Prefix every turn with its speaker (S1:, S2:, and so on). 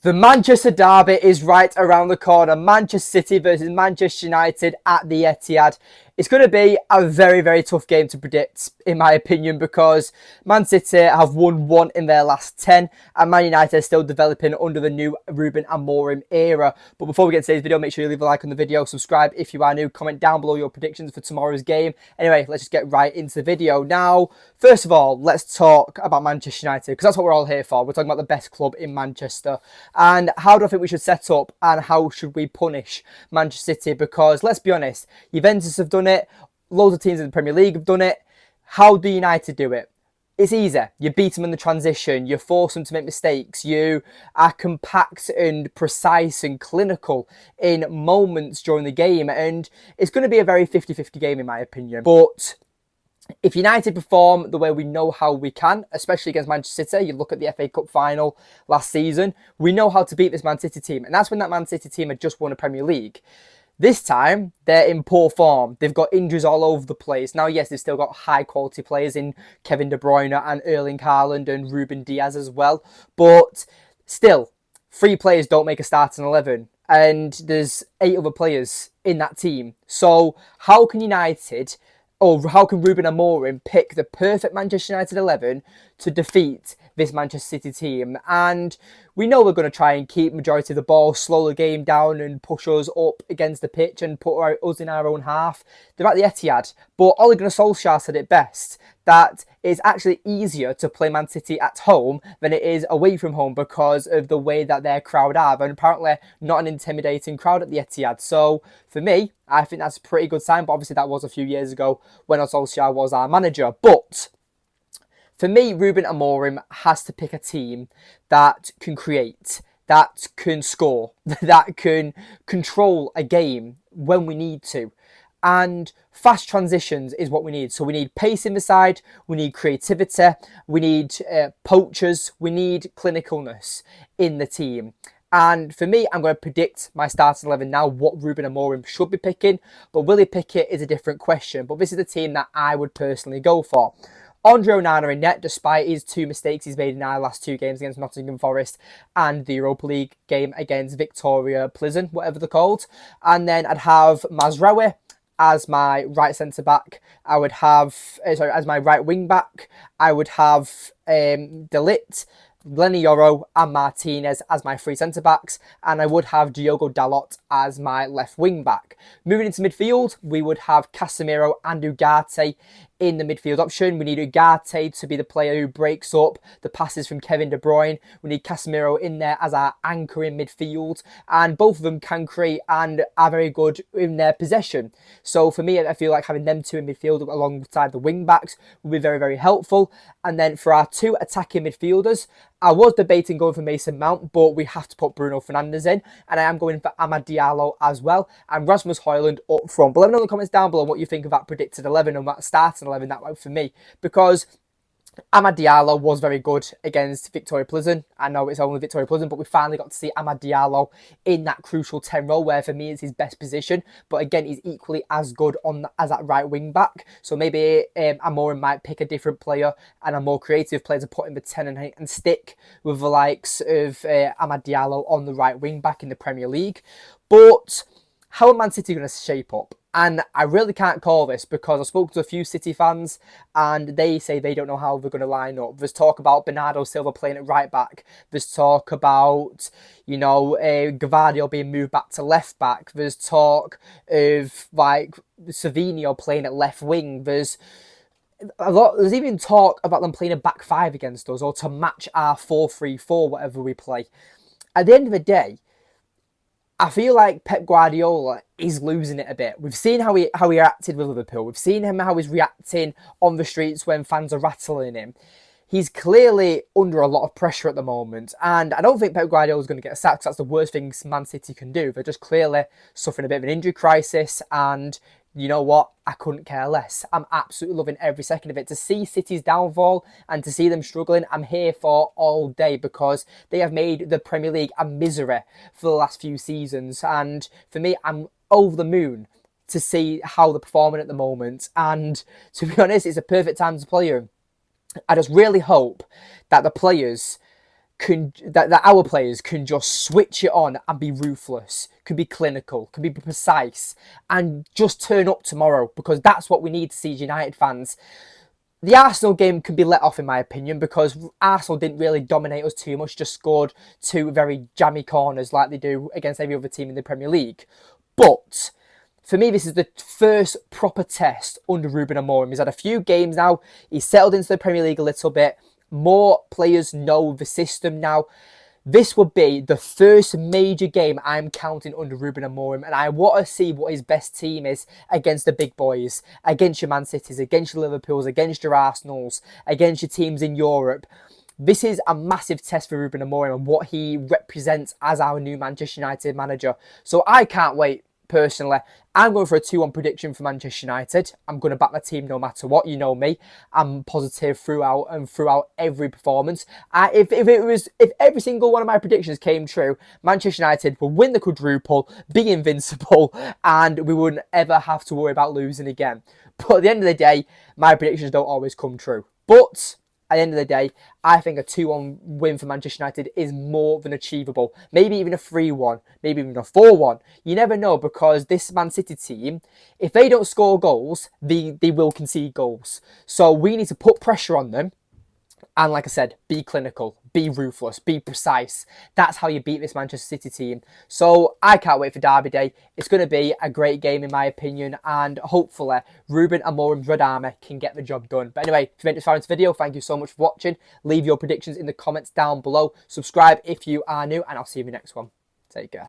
S1: The Manchester derby is right around the corner. Manchester City versus Manchester United at the Etihad. It's going to be a very, very tough game to predict, in my opinion, because Man City have won 1 in their last 10, and Man United are still developing under the new Ruben and Amorim era. But before we get to today's video, make sure you leave a like on the video, subscribe if you are new, comment down below your predictions for tomorrow's game. Anyway, let's just get right into the video. Now, first of all, let's talk about Manchester United, because that's what we're all here for. We're talking about the best club in Manchester. And how do I think we should set up, and how should we punish Manchester City? Because let's be honest, Juventus have done it, loads of teams in the Premier League have done it. How do United do it? It's easy. You beat them in the transition, you force them to make mistakes, you are compact and precise and clinical in moments during the game, and it's going to be a very 50-50 game in my opinion. But if United perform the way we know how we can, especially against Manchester City, you look at the FA Cup final last season, we know how to beat this Man City team. And that's when that Man City team had just won a Premier League. This time, they're in poor form. They've got injuries all over the place. Now, yes, they've still got high-quality players in Kevin De Bruyne and Erling Haaland and Ruben Diaz as well. But still, 3 players don't make a starting 11. And there's 8 other players in that team. So how can United, or how can Ruben Amorim pick the perfect Manchester United 11 to defeat this Manchester City team? And we know we're going to try and keep majority of the ball, slow the game down and push us up against the pitch and put us in our own half. They're at the Etihad. But Ole Gunnar Solskjaer said it best, that it's actually easier to play Man City at home than it is away from home because of the way that their crowd are. And apparently not an intimidating crowd at the Etihad. So for me, I think that's a pretty good sign. But obviously that was a few years ago when Solskjaer was our manager. But for me, Ruben Amorim has to pick a team that can create, that can score, that can control a game when we need to. And fast transitions is what we need. So we need pace in the side, we need creativity, we need poachers, we need clinicalness in the team. And for me, I'm going to predict my starting 11 now, what Ruben Amorim should be picking. But will he pick it is a different question. But this is the team that I would personally go for. Andre Onana in net, despite his 2 mistakes he's made in our last 2 games against Nottingham Forest and the Europa League game against Victoria Pleasant, whatever they're called. And then I'd have Mazraoui as my right centre-back. I would have, as my right wing-back. I would have De Ligt, Lenny Yoro and Martinez as my 3 centre-backs, and I would have Diogo Dalot as my left wing-back. Moving into midfield, we would have Casemiro and Ugarte in the midfield option. We need Ugarte to be the player who breaks up the passes from Kevin De Bruyne. We need Casemiro in there as our anchor in midfield, and both of them can create and are very good in their possession. So for me, I feel like having them 2 in midfield alongside the wing-backs will be very, very helpful. And then for our 2 attacking midfielders, I was debating going for Mason Mount, but we have to put Bruno Fernandes in, and I am going for Amad Diallo as well, and Rasmus Højlund up front. But let me know in the comments down below what you think of that predicted 11 and that starting 11 that way for me, because Amad Diallo was very good against Victoria Pleasant. I know it's only Victoria Pleasant, but we finally got to see Amad Diallo in that crucial 10 role where for me it's his best position. But again, he's equally as good as that right wing back. So maybe Amorim might pick a different player and a more creative player to put in the 10 and stick with the likes of Amad Diallo on the right wing back in the Premier League. But how are Man City going to shape up? And I really can't call this because I spoke to a few City fans and they say they don't know how they're going to line up. There's talk about Bernardo Silva playing at right back. There's talk about, Gvardiol being moved back to left back. There's talk of like Savinho playing at left wing. There's even talk about them playing a back 5 against us or to match our 4-3-4, whatever we play. At the end of the day, I feel like Pep Guardiola is losing it a bit. We've seen how he acted with Liverpool. We've seen how he's reacting on the streets when fans are rattling him. He's clearly under a lot of pressure at the moment. And I don't think Pep Guardiola is going to get sacked. That's the worst thing Man City can do. They're just clearly suffering a bit of an injury crisis. And you know what? I couldn't care less. I'm absolutely loving every second of it. To see City's downfall and to see them struggling, I'm here for all day because they have made the Premier League a misery for the last few seasons. And for me, I'm over the moon to see how they're performing at the moment. And to be honest, it's a perfect time to play them. I just really hope that the players that our players can just switch it on and be ruthless, can be clinical, can be precise, and just turn up tomorrow, because that's what we need to see as United fans. The Arsenal game can be let off, in my opinion, because Arsenal didn't really dominate us too much, just scored 2 very jammy corners like they do against every other team in the Premier League. But for me, this is the first proper test under Ruben Amorim. He's had a few games now. He's settled into the Premier League a little bit. More players know the system now. This would be the first major game I'm counting under Ruben Amorim, and I want to see what his best team is against the big boys, against your Man Cities, against your Liverpools, against your Arsenals, against your teams in Europe. This is a massive test for Ruben Amorim and what he represents as our new Manchester United manager. So I can't wait. Personally, I'm going for a 2-1 prediction for Manchester United. I'm going to back my team no matter what. You know me. I'm positive throughout every performance. If every single one of my predictions came true, Manchester United will win the quadruple, be invincible, and we wouldn't ever have to worry about losing again. But at the end of the day, my predictions don't always come true. But at the end of the day, I think a 2-1 win for Manchester United is more than achievable. Maybe even a 3-1, maybe even a 4-1. You never know, because this Man City team, if they don't score goals, they will concede goals. So we need to put pressure on them. And like I said, be clinical, be ruthless, be precise. That's how you beat this Manchester City team. So I can't wait for Derby Day. It's going to be a great game in my opinion. And hopefully Ruben Amorim's Red Army can get the job done. But anyway, if you made it far into this video, thank you so much for watching. Leave your predictions in the comments down below. Subscribe if you are new, and I'll see you in the next one. Take care.